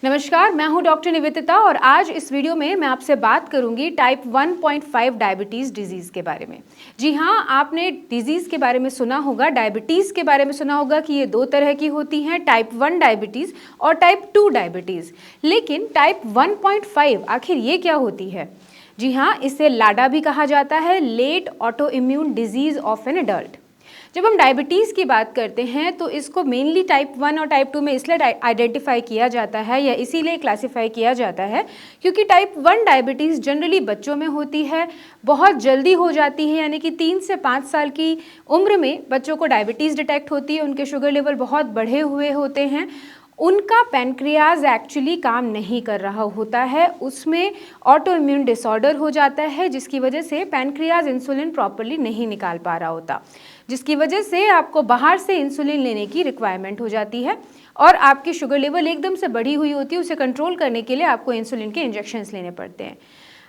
नमस्कार, मैं हूं डॉक्टर निवेदिता और आज इस वीडियो में मैं आपसे बात करूंगी टाइप 1.5 डायबिटीज़ डिजीज़ के बारे में। जी हां, आपने डिजीज़ के बारे में सुना होगा, डायबिटीज़ के बारे में सुना होगा कि ये दो तरह की होती हैं, टाइप 1 डायबिटीज़ और टाइप 2 डायबिटीज़। लेकिन टाइप 1.5 आखिर ये क्या होती है? जी हाँ, इसे लाडा भी कहा जाता है, late autoimmune disease of an adult. जब हम डायबिटीज़ की बात करते हैं तो इसको मेनली टाइप 1 और टाइप 2 में इसलिए आइडेंटिफाई किया जाता है या इसीलिए क्लासिफाई किया जाता है क्योंकि टाइप 1 डायबिटीज़ जनरली बच्चों में होती है, बहुत जल्दी हो जाती है, यानी कि 3 से 5 साल की उम्र में बच्चों को डायबिटीज़ डिटेक्ट होती है, उनके शुगर लेवल बहुत बढ़े हुए होते हैं, उनका पैनक्रियाज एक्चुअली काम नहीं कर रहा होता है, उसमें ऑटो इम्यून डिसऑर्डर हो जाता है जिसकी वजह से पैनक्रियाज इंसुलिन प्रॉपर्ली नहीं निकाल पा रहा होता, जिसकी वजह से आपको बाहर से इंसुलिन लेने की रिक्वायरमेंट हो जाती है और आपकी शुगर लेवल एकदम से बढ़ी हुई होती है, उसे कंट्रोल करने के लिए आपको इंसुलिन के इंजेक्शंस लेने पड़ते हैं।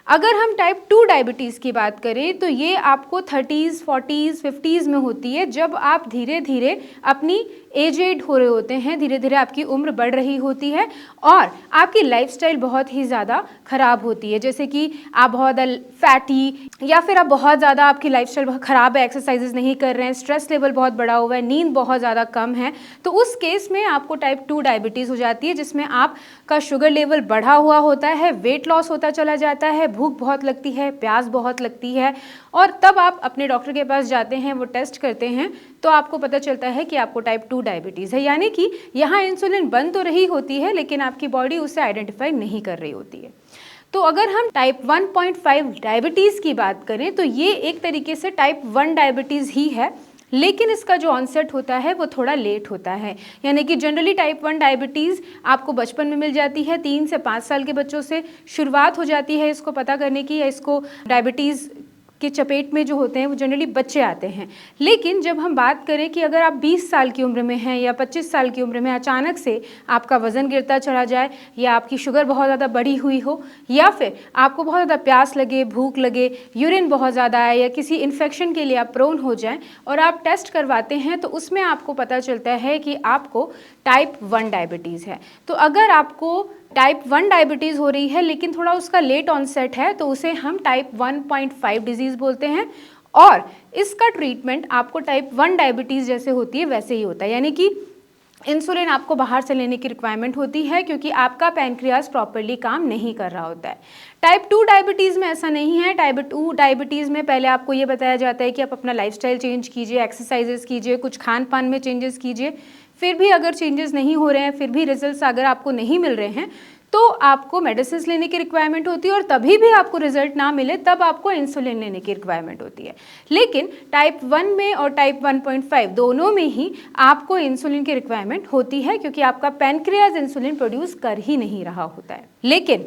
अगर हम टाइप 2 डायबिटीज़ की बात करें तो ये आपको 30s, 40s, 50s में होती है, जब आप धीरे धीरे अपनी एजेड हो रहे होते हैं, धीरे धीरे आपकी उम्र बढ़ रही होती है और आपकी लाइफस्टाइल बहुत ही ज़्यादा ख़राब होती है, जैसे कि आप बहुत फैटी या फिर आप बहुत ज़्यादा आपकी लाइफस्टाइल ख़राब है, एक्सरसाइजेज नहीं कर रहे हैं, स्ट्रेस लेवल बहुत बढ़ा हुआ है, नींद बहुत ज़्यादा कम है, तो उस केस में आपको टाइप 2 डायबिटीज़ हो जाती है जिसमें आपका शुगर लेवल बढ़ा हुआ होता है, वेट लॉस होता चला जाता है, भूख बहुत लगती है, प्यास बहुत लगती है और तब आप अपने डॉक्टर के पास जाते हैं, वो टेस्ट करते हैं तो आपको पता चलता है कि आपको टाइप 2 डायबिटीज़ है, यानी कि यहाँ इंसुलिन बन तो रही होती है लेकिन आपकी बॉडी उसे आइडेंटिफाई नहीं कर रही होती है। तो अगर हम टाइप 1.5 डायबिटीज़ की बात करें तो ये एक तरीके से टाइप 1 डायबिटीज़ ही है, लेकिन इसका जो ऑनसेट होता है वो थोड़ा लेट होता है, यानी कि जनरली टाइप 1 डायबिटीज़ आपको बचपन में मिल जाती है, 3 से 5 साल के बच्चों से शुरुआत हो जाती है इसको पता करने की या इसको डायबिटीज़ के चपेट में जो होते हैं वो जनरली बच्चे आते हैं। लेकिन जब हम बात करें कि अगर आप 20 साल की उम्र में हैं या 25 साल की उम्र में अचानक से आपका वज़न गिरता चला जाए या आपकी शुगर बहुत ज़्यादा बढ़ी हुई हो या फिर आपको बहुत ज़्यादा प्यास लगे, भूख लगे, यूरिन बहुत ज़्यादा आए या किसी इन्फेक्शन के लिए आप प्रोन हो जाएं और आप टेस्ट करवाते हैं तो उसमें आपको पता चलता है कि आपको टाइप 1 डायबिटीज़ है। तो अगर आपको टाइप 1 डायबिटीज़ हो रही है लेकिन थोड़ा उसका लेट ऑनसेट है तो उसे हम टाइप 1.5 डिजीज़ बोलते हैं और इसका ट्रीटमेंट आपको टाइप 1 डायबिटीज़ जैसे होती है वैसे ही होता है, यानी कि इंसुलिन आपको बाहर से लेने की रिक्वायरमेंट होती है क्योंकि आपका पैनक्रियाज प्रॉपर्ली काम नहीं कर रहा होता है। टाइप 2 डायबिटीज़ में ऐसा नहीं है। टाइप 2 डायबिटीज़ में पहले आपको ये बताया जाता है कि आप अपना लाइफस्टाइल चेंज कीजिए, एक्सरसाइजेस कीजिए, कुछ खान पान में चेंजेस कीजिए, फिर भी अगर चेंजेस नहीं हो रहे हैं, फिर भी रिजल्ट्स अगर आपको नहीं मिल रहे हैं तो आपको मेडिसिन लेने की रिक्वायरमेंट होती है और तभी भी आपको रिजल्ट ना मिले तब आपको इंसुलिन लेने की रिक्वायरमेंट होती है। लेकिन टाइप 1 में और टाइप 1.5 दोनों में ही आपको इंसुलिन की रिक्वायरमेंट होती है क्योंकि आपका पैनक्रियाज इंसुलिन प्रोड्यूस कर ही नहीं रहा होता है। लेकिन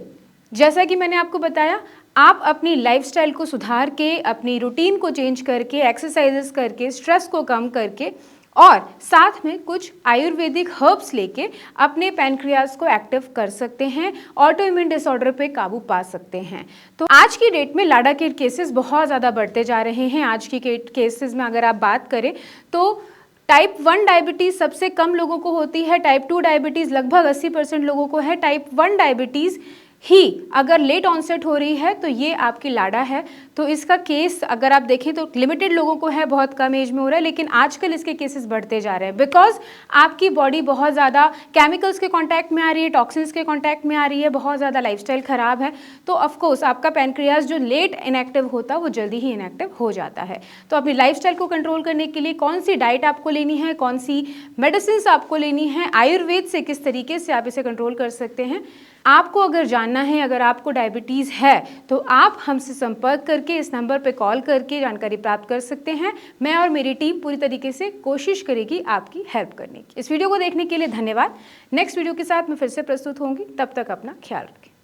जैसा कि मैंने आपको बताया, आप अपनी लाइफस्टाइल को सुधार के, अपनी रूटीन को चेंज करके, एक्सरसाइजेस करके, स्ट्रेस को कम करके और साथ में कुछ आयुर्वेदिक हर्ब्स लेके अपने पैनक्रियाज को एक्टिव कर सकते हैं, ऑटो इम्यून डिसऑर्डर पे काबू पा सकते हैं। तो आज की डेट में लाडा के केसेस बहुत ज़्यादा बढ़ते जा रहे हैं। आज की केसेस में अगर आप बात करें तो टाइप 1 डायबिटीज़ सबसे कम लोगों को होती है, टाइप 2 डायबिटीज़ लगभग 80% लोगों को है, टाइप 1 डायबिटीज़ ही अगर लेट ऑनसेट हो रही है तो ये आपकी लाडा है। तो इसका केस अगर आप देखें तो लिमिटेड लोगों को है, बहुत कम एज में हो रहा है, लेकिन आजकल इसके केसेस बढ़ते जा रहे हैं बिकॉज आपकी बॉडी बहुत ज़्यादा केमिकल्स के कांटेक्ट में आ रही है, टॉक्सिन्स के कांटेक्ट में आ रही है, बहुत ज़्यादा लाइफस्टाइल ख़राब है, तो ऑफकोर्स आपका पैनक्रियाज जो लेट इनएक्टिव होता वो जल्दी ही इनएक्टिव हो जाता है। तो अपनी लाइफस्टाइल को कंट्रोल करने के लिए कौन सी डाइट आपको लेनी है, कौन सी मेडिसिन आपको लेनी है, आयुर्वेद से किस तरीके से आप इसे कंट्रोल कर सकते हैं, आपको अगर जानना है, अगर आपको डायबिटीज़ है तो आप हमसे संपर्क करके इस नंबर पे कॉल करके जानकारी प्राप्त कर सकते हैं। मैं और मेरी टीम पूरी तरीके से कोशिश करेगी आपकी हेल्प करने की। इस वीडियो को देखने के लिए धन्यवाद। नेक्स्ट वीडियो के साथ मैं फिर से प्रस्तुत होंगी, तब तक अपना ख्याल रखें।